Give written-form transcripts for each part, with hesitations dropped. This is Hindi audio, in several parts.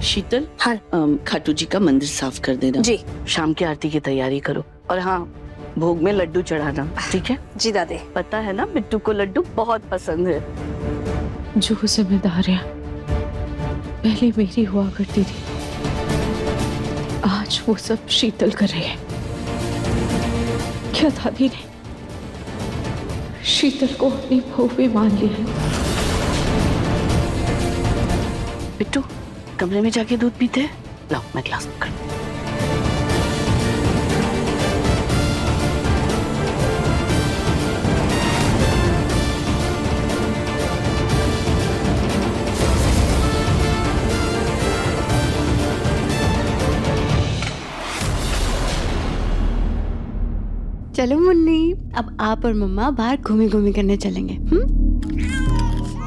शीतल, हाँ खाटू जी का मंदिर साफ कर देना जी। शाम की आरती की तैयारी करो। और हाँ, भोग में लड्डू चढ़ाना, ठीक है? जी दादी। पता है ना, बिट्टू को लड्डू बहुत पसंद है। जो जिम्मेदारियां पहले मेरी हुआ करती थी, आज वो सब शीतल कर रही है। क्या दादी ने शीतल को अपनी बहू भी मान लिया है? बिट्टू, कमरे में जाके दूध पीते हैं? लाओ, मैं ग्लास कर। चलो मुन्नी, अब आप और मम्मा बाहर घूमी घूमी करने चलेंगे।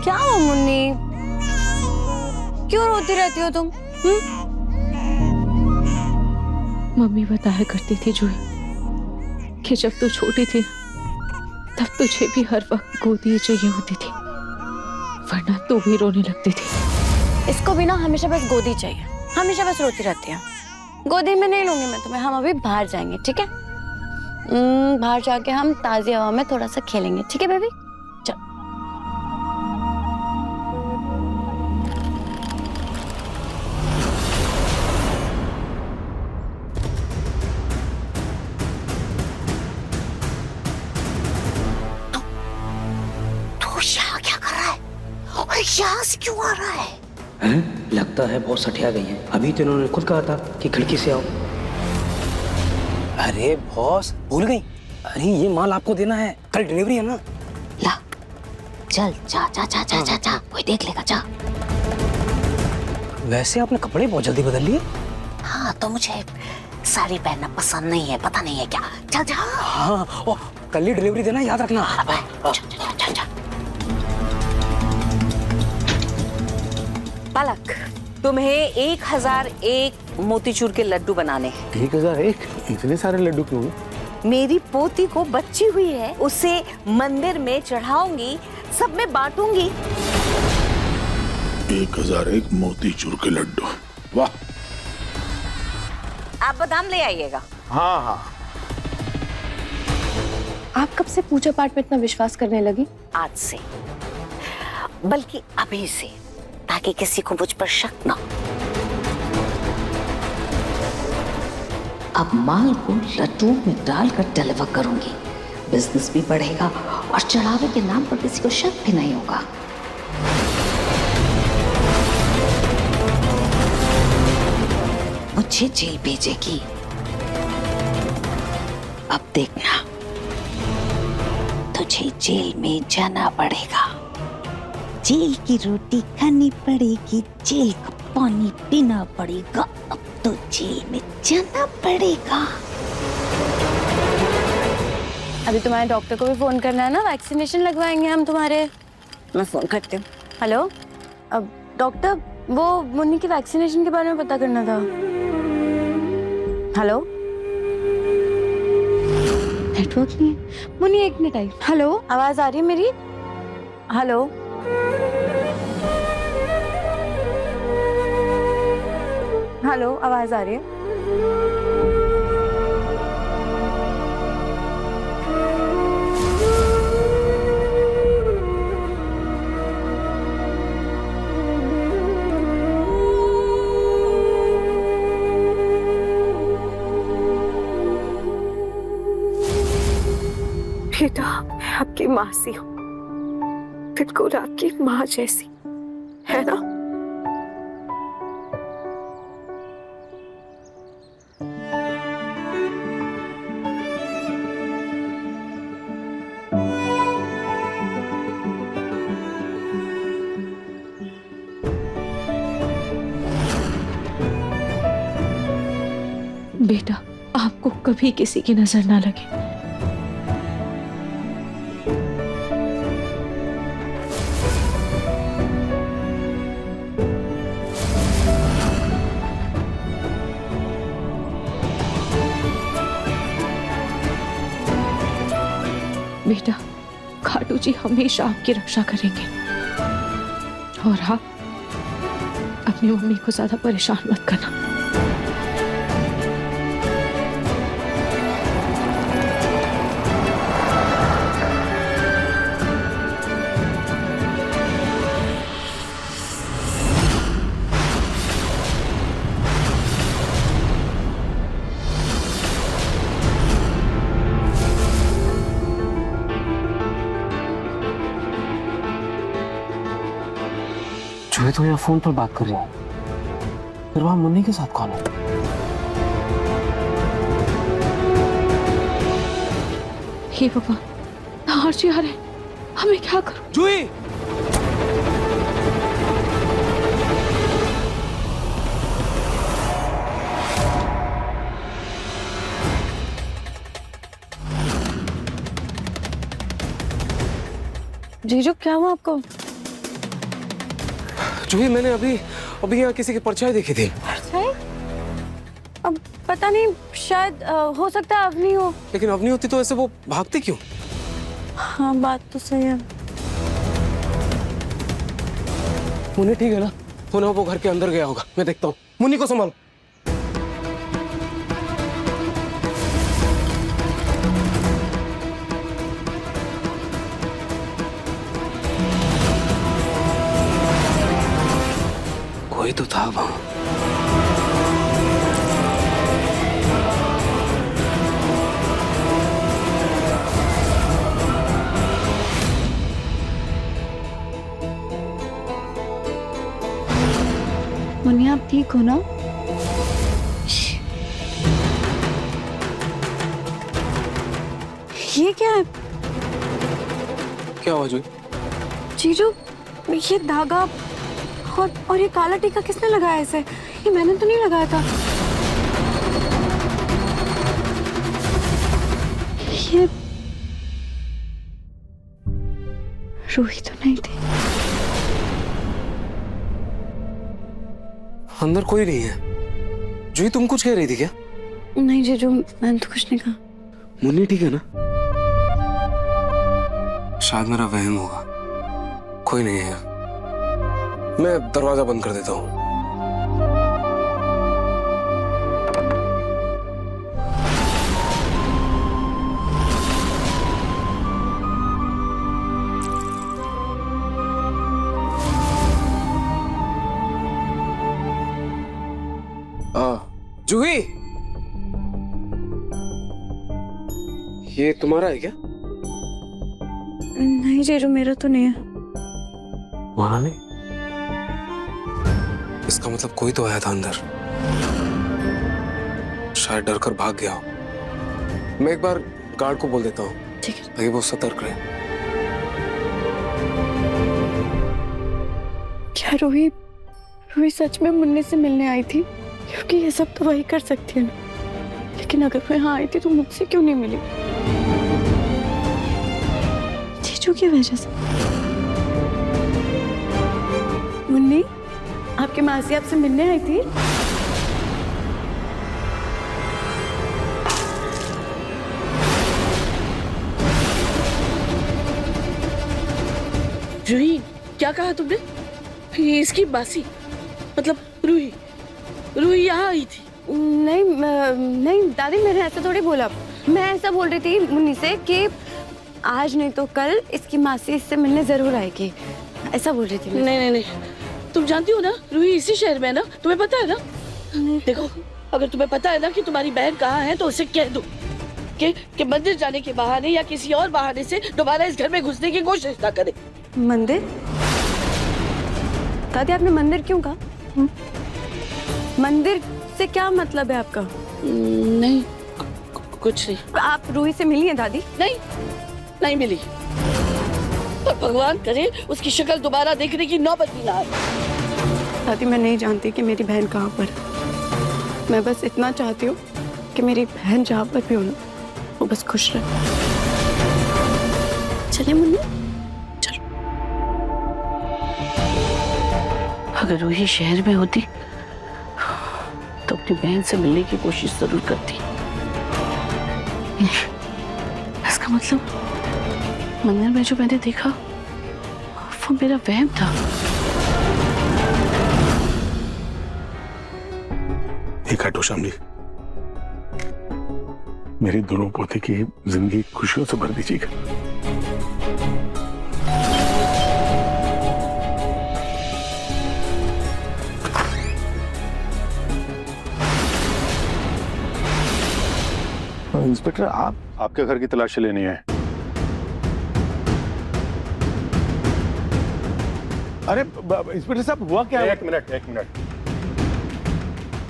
क्या हो मुन्नी, क्यों रोती रहती हो तुम? मम्मी बताया करती थी जो कि जब तू छोटी थी तब तुझे भी हर वक्त गोदी चाहिए होती थी, वरना तू भी रोने लगती थी। इसको भी ना हमेशा बस गोदी चाहिए, हमेशा बस रोती रहती है। गोदी में नहीं लूंगी मैं तुम्हें, हम अभी बाहर जाएंगे, ठीक है? बाहर जाके हम ताजी हवा में थोड़ा सा खेलेंगे, ठीक है बेबी? चल। तू यहाँ क्या कर रहा है और यहाँ से क्यों आ रहा है? हैं? लगता है बहुत सठिया गई हैं। अभी तो इन्होंने खुद कहा था कि खिड़की से आओ। अरे बॉस, भूल गई? अरे ये माल आपको देना है, कल डिलीवरी है ना। ला, चल जा जा जा जा जा जा, कोई देख लेगा, जा। वैसे आपने कपड़े बहुत जल्दी बदल लिए। हाँ, तो मुझे साड़ी पहनना पसंद नहीं है, पता नहीं है क्या। चल जा। हाँ, ओ, कल ही डिलीवरी देना, याद रखना। पलक, तुम्हें 1001 मोतीचूर के लड्डू बनाने। 1001? इतने सारे लड्डू क्यों? मेरी पोती को बच्ची हुई है, उसे मंदिर में चढ़ाऊंगी, सब में बांटूंगी। 1001 मोतीचूर के लड्डू, वाह। आप बादाम ले आइएगा। हाँ हाँ। आप कब से पूजा पाठ में इतना विश्वास करने लगी? आज से, बल्कि अभी से, ताकि किसी को मुझ पर शक ना हो। अब माल को लड्डू में डालकर डिलीवर करूंगी, बिजनेस भी बढ़ेगा और चढ़ावे के नाम पर किसी को शक भी नहीं होगा। मुझे जेल भेजेगी, अब देखना, तुझे जेल में जाना पड़ेगा, जेल की रोटी खानी पड़ेगी, जेल का पानी पीना पड़ेगा, अब तो जेल में जाना पड़ेगा। अभी तुम्हारे डॉक्टर को भी फोन करना है ना, वैक्सीनेशन लगवाएंगे हम तुम्हारे। मैं फोन करती हूँ। हेलो, अब डॉक्टर, वो मुन्नी की वैक्सीनेशन के बारे में पता करना था। हेलो, नेटवर्क नहीं है। मुन्नी एक मिनट आई। हेलो, आवाज आ रही है मेरी? हेलो, हेलो, आवाज आ रही है? बेटा, मैं आपकी माँ सी हूँ, बिल्कुल आपकी माँ जैसी, है ना? बेटा, आपको कभी किसी की नजर ना लगे। बेटा, खाटू जी हमेशा आपकी रक्षा करेंगे और आप अपनी मम्मी को ज्यादा परेशान मत करना। जो तो यहाँ फोन पर बात कर रही है, फिर वहां मुन्नी के साथ कौन है? हे भगवान, नाहर जी आ रहे हैं, हमें क्या करूं? जूही! जीजू क्या हुआ आपको? जूही, मैंने अभी यहाँ किसी की परछाई देखी थी। अब पता नहीं, शायद हो सकता है अवनी हो। लेकिन अवनी होती तो ऐसे वो भागती क्यों? हाँ बात तो सही है। मुन्नी ठीक है ना? हो ना वो घर के अंदर गया होगा, मैं देखता हूँ। मुन्नी को संभाल। कोई तो था वहां। मुन्नी आप ठीक हो ना? ये क्या है? क्या हुआ जूही? जीजू ये धागा और ये काला टीका किसने लगाया इसे? ये मैंने तो नहीं लगाया था। ये रूही तो नहीं थी। अंदर कोई नहीं है। जूही तुम कुछ कह रही थी क्या? नहीं जीजू, मैंने तो कुछ नहीं कहा। मुन्नी ठीक है ना? शायद मेरा वहम होगा। कोई नहीं है। मैं दरवाजा बंद कर देता हूँ। जूही, ये तुम्हारा है क्या? नहीं जीजू, मेरा तो नहीं है। तुम्हारा नहीं? इसका मतलब कोई तो आया था अंदर। शायद डर कर भाग गया हो। मैं एक बार गार्ड को बोल देता हूँ, ठीक है। ताकि वो सतर्क रहे। क्या रूही सच में मुन्नी से मिलने आई थी? क्योंकि ये सब तो वही कर सकती है ना। लेकिन अगर वो यहाँ आई थी तो मुझसे क्यों नहीं मिली? जीजू की वजह से। मुन्नी, आपकी मासी आपसे मिलने आई थी? रूही, क्या कहा तुमने? ये इसकी मासी मतलब रूही यहाँ आई थी? नहीं दादी, मैंने ऐसा थोड़ी बोला। मैं ऐसा बोल रही थी मुन्नी से कि आज नहीं तो कल इसकी मासी इससे मिलने जरूर आएगी, ऐसा बोल रही थी मैं। नहीं, तुम जानती हो ना रूही इसी शहर में है ना, तुम्हें पता है ना? देखो, अगर तुम्हें पता है ना कि तुम्हारी बहन कहाँ है तो उसे कह दो कि मंदिर जाने के बहाने या किसी और बहाने से दोबारा इस घर में घुसने की कोशिश ना करे। मंदिर? दादी आपने मंदिर क्यों कहा? मंदिर से क्या मतलब है आपका? नहीं, कुछ नहीं। आप रूही से मिली हैं दादी? नहीं मिली। और भगवान करे उसकी शक्ल दोबारा देखने की नौबत भी ना आए। दादी मैं नहीं जानती कि मेरी बहन कहाँ पर है। मैं बस इतना चाहती हूँ कि मेरी बहन जहाँ पर भी हो ना, वो बस खुश रहे। चलिए मुन्नी, चलो। अगर रूही शहर में होती तो अपनी बहन से मिलने की कोशिश जरूर करती। इसका मतलब मंदिर में जो मैंने देखा वो मेरा वहम था। खाटू श्याम जी, मेरी दोनों पोते की जिंदगी खुशियों से भर दीजिएगा। इंस्पेक्टर, आपके घर की तलाशी लेनी है। अरे इंस्पेक्टर साहब, हुआ क्या है? एक मिनट।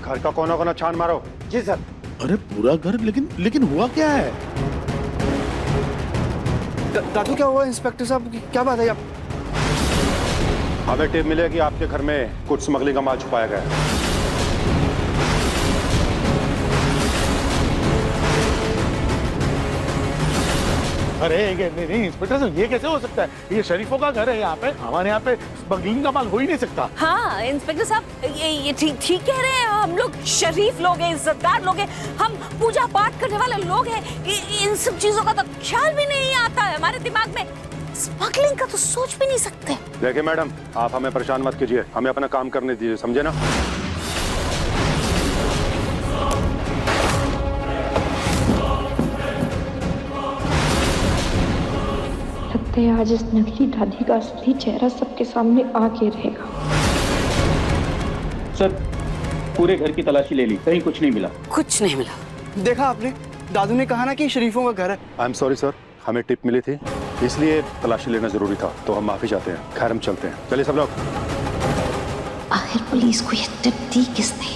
घर का कोना कोना छान मारो। जी सर। अरे पूरा घर, लेकिन हुआ क्या है? दादू, क्या हुआ इंस्पेक्टर साहब? क्या बात है? आप हमें टिप मिले कि आपके घर में कुछ स्मगलिंग का माल छुपाया गया है। अरे नहीं इंस्पेक्टर साहब, ये कैसे हो सकता है? ये शरीफों का घर है, यहाँ पे हमारे यहाँ पे स्मगलिंग का माल हो ही नहीं सकता। हाँ इंस्पेक्टर साहब, ये ठीक कह रहे हैं। हम लोग शरीफ लोग हैं, इज्जतदार लोग हैं, हम पूजा पाठ करने वाले लोग हैं। इन सब चीजों का तो ख्याल भी नहीं आता है हमारे दिमाग में। स्मगलिंग का तो सोच भी नहीं सकते। देखिए मैडम, आप हमें परेशान मत कीजिए, हमें अपना काम करने दीजिए, समझे ना? लगता है आज इस नकली दादी का असली चेहरा सबके सामने आके रहेगा। सर, पूरे घर की तलाशी ले ली, कहीं कुछ नहीं मिला। कुछ नहीं मिला। देखा आपने, दादू ने कहा ना कि शरीफों का घर है। आई एम सॉरी सर, हमें टिप मिली थी, इसलिए तलाशी लेना जरूरी था, तो हम माफी चाहते हैं। खैर हम चलते हैं, चलिए सब लोग। आखिर पुलिस को ये टिप दी किसने?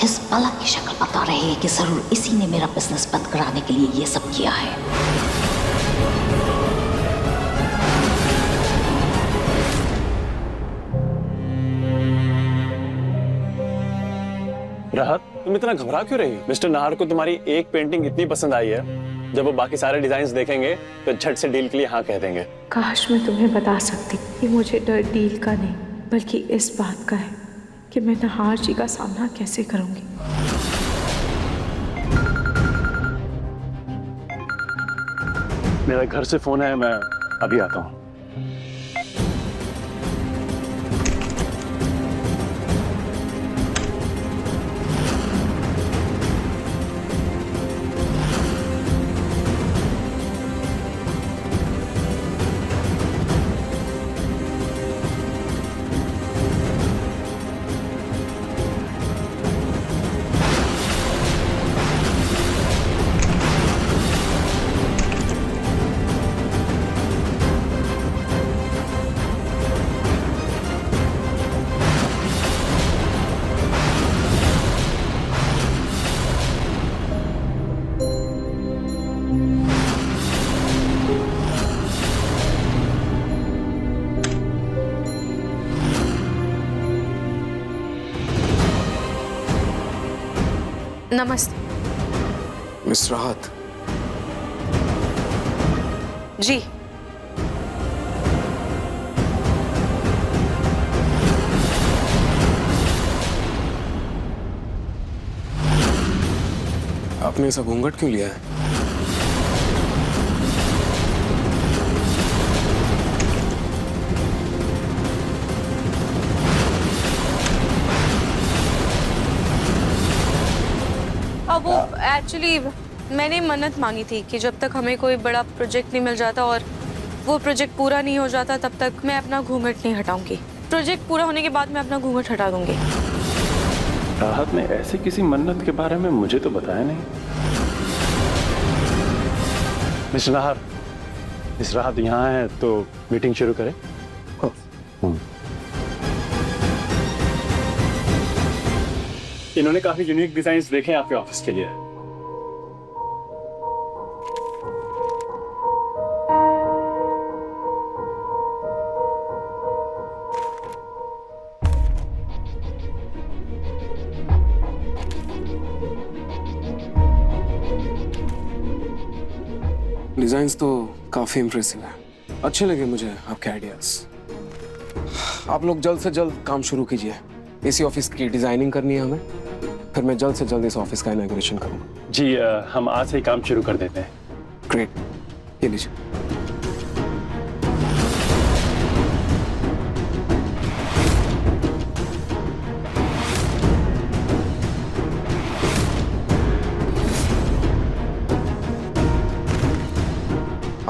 इस बाला की शक्ल बता रही है कि जरूर इसी ने मेरा बिजनेस बंद कराने के लिए ये सब किया है। राहत, तुम इतना घबरा क्यों रही हो? मिस्टर नाहर को तुम्हारी एक पेंटिंग इतनी पसंद आई है, जब वो बाकी सारे डिजाइन्स देखेंगे तो झट से डील के लिए हाँ कह देंगे। काश मैं तुम्हें बता सकती कि मुझे डर डील का नहीं, बल्कि इस बात का है कि मैं नाहर जी का सामना कैसे करूंगी। मेरा घर से फोन है, मैं अभी आता हूँ। नमस्ते। मिस राहत, जी आपने ऐसा घूंघट क्यों लिया है? वो एक्चुअली मैंने मन्नत मांगी थी कि जब तक हमें कोई बड़ा प्रोजेक्ट नहीं मिल जाता और वो प्रोजेक्ट पूरा नहीं हो जाता, तब तक मैं अपना घूंघट नहीं हटाऊंगी। प्रोजेक्ट पूरा होने के बाद मैं अपना घूंघट हटा दूंगी। राहत ने ऐसे किसी मन्नत के बारे में मुझे तो बताया नहीं। मिस्टर नाहर, मिस राहत यहाँ है तो मीटिंग शुरू करें। इन्होंने काफी यूनिक डिजाइन्स देखे हैं आपके ऑफिस के लिए। डिजाइन्स तो काफी इंप्रेसिव है, अच्छे लगे मुझे आपके आइडियाज। आप लोग जल्द से जल्द काम शुरू कीजिए। इसी ऑफिस की डिजाइनिंग करनी है हमें, फिर मैं जल्द से जल्द इस ऑफिस का इनॉग्रेशन करूंगा। जी हम आज से ही काम शुरू कर देते हैं। ग्रेट, ये लीजिए।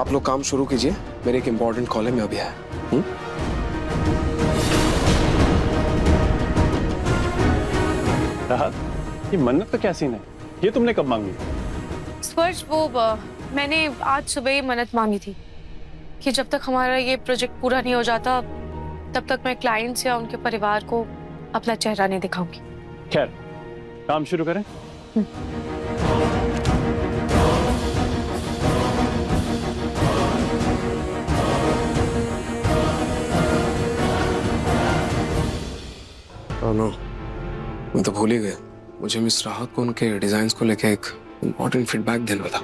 आप लोग काम शुरू कीजिए, मेरे एक इम्पोर्टेंट कॉल है, मैं अभी आया। राहत, ये मन्नत का क्या सीन है? ये तुमने कब मांगी? स्पर्श, वो मैंने आज सुबह ही मन्नत मांगी थी कि जब तक हमारा ये प्रोजेक्ट पूरा नहीं हो जाता तब तक मैं क्लाइंट्स या उनके परिवार को अपना चेहरा नहीं दिखाऊंगी। खैर, काम शुरू करें? नो, मैं तो भूल ही गया। मुझे मिस राहत को उनके डिजाइन्स को लेके एक इम्पोर्टेंट फीडबैक देना था।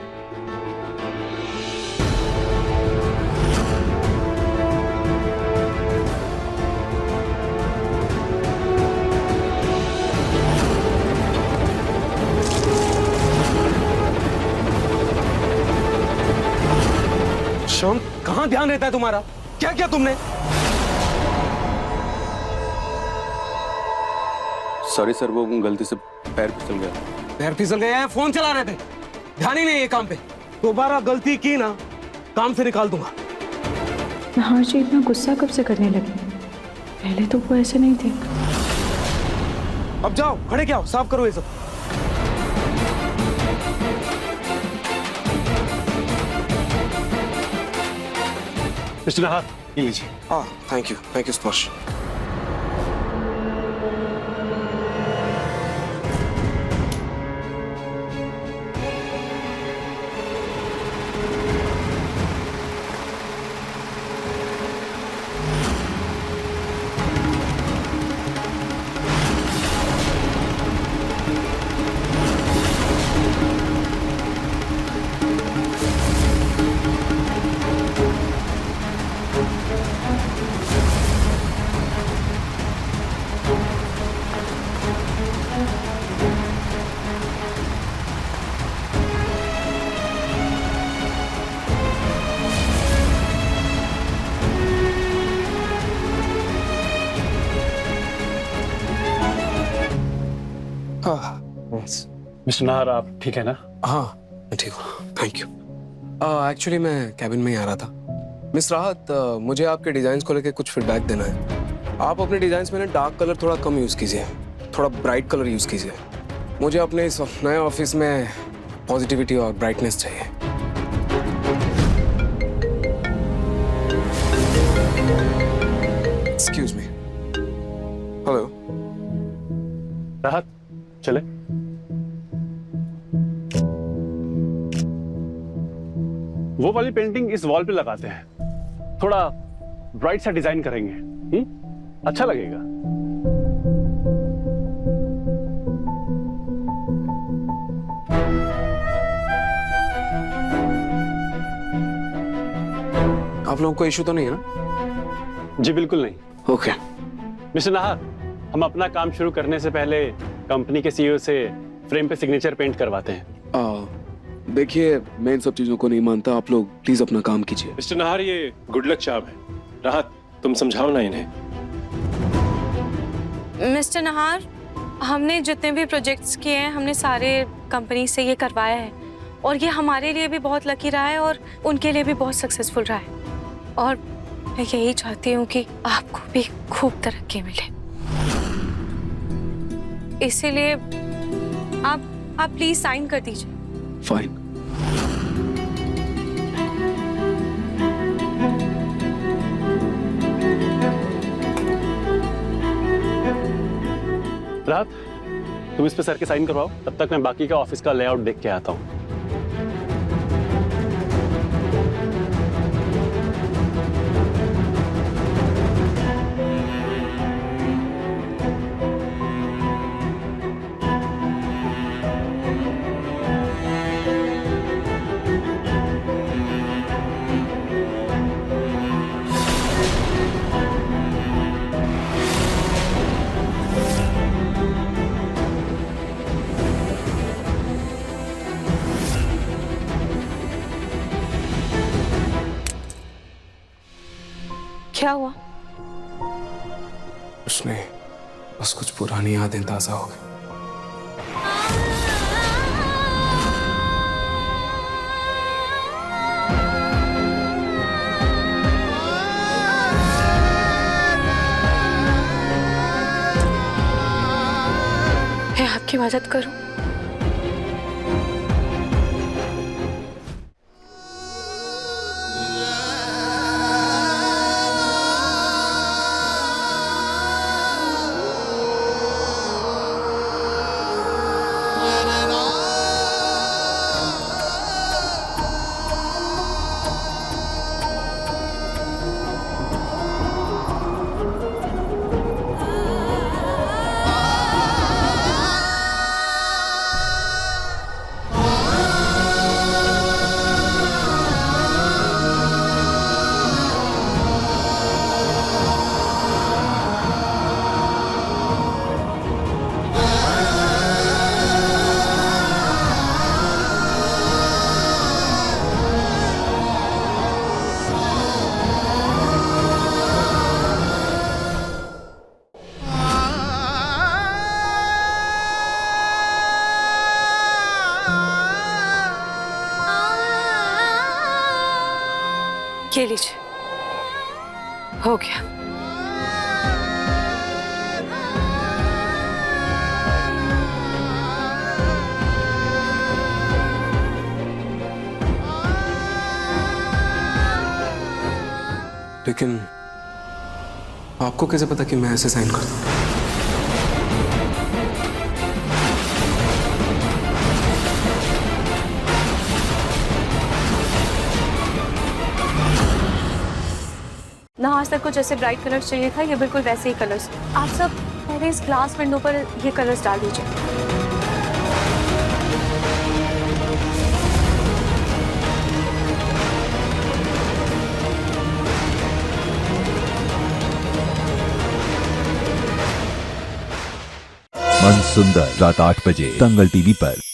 शाम, कहाँ ध्यान रहता है तुम्हारा? क्या किया तुमने? सॉरी सर, वो गलती से पैर फिसल गया। पैर फिसल गया है? फोन चला रहे थे, ध्यान ही नहीं है काम पे। दोबारा गलती की ना, काम से निकाल दूंगा। नहार जी इतना गुस्सा कब से करने लगे? पहले तो वो ऐसे नहीं थे। अब जाओ, खड़े क्या हो, साफ करो ये सब। मिस्टर नहार, ये लीजिए। हाँ, थैंक यू स्पर्श। मिस्टर नहार, आप ठीक है ना? हाँ, मैं ठीक हूँ, थैंक यू। एक्चुअली मैं कैबिन में ही आ रहा था। मिस राहत, मुझे आपके डिजाइन्स को लेके कुछ फीडबैक देना है। आप अपने डिजाइन्स में ना डार्क कलर थोड़ा कम यूज़ कीजिए, थोड़ा ब्राइट कलर यूज़ कीजिए। मुझे अपने इस नए ऑफिस में पॉजिटिविटी और ब्राइटनेस चाहिए। Excuse me. हेलो राहत, चले? वो वाली पेंटिंग इस वॉल पे लगाते हैं, थोड़ा ब्राइट सा डिजाइन करेंगे। अच्छा लगेगा। आप लोगों को इशू तो नहीं है ना? जी बिल्कुल नहीं। ओके। मिस्टर नहार, हम अपना काम शुरू करने से पहले कंपनी के सीईओ से फ्रेम पे सिग्नेचर पेंट करवाते हैं। देखिए, मैं इन सब चीजों को नहीं मानता। आप लोग प्लीज अपना काम कीजिए। मिस्टर नहार, ये गुड लक चार्म है। राहत, तुम समझाओ ना इन्हें। मिस्टर नहार, हमने जितने भी प्रोजेक्ट्स किए हैं हमने सारे कंपनी से ये करवाया है और ये हमारे लिए भी बहुत लकी रहा है और उनके लिए भी बहुत सक्सेसफुल रहा है। और मैं यही चाहती हूँ कि आपको भी खूब तरक्की मिले, इसीलिए आप प्लीज साइन कर दीजिए। फाइन। राहत, तुम इस पे सर के साइन करवाओ, तब तक मैं बाकी का ऑफिस का लेआउट देख के आता हूँ। क्या हुआ? उसने बस कुछ पुरानी यादें ताजा हो गई। आपकी मदद करूं? ये लीजिए, हो गया। लेकिन आपको कैसे पता कि मैं ऐसे साइन कर दूं? ना आज तक कुछ ऐसे ब्राइट कलर्स चाहिए था, ये बिल्कुल वैसे ही कलर्स। आप सब पहले इस ग्लास विंडो पर ये कलर्स डाल दीजिए। मन सुंदर रात 8 बजे दंगल टीवी पर।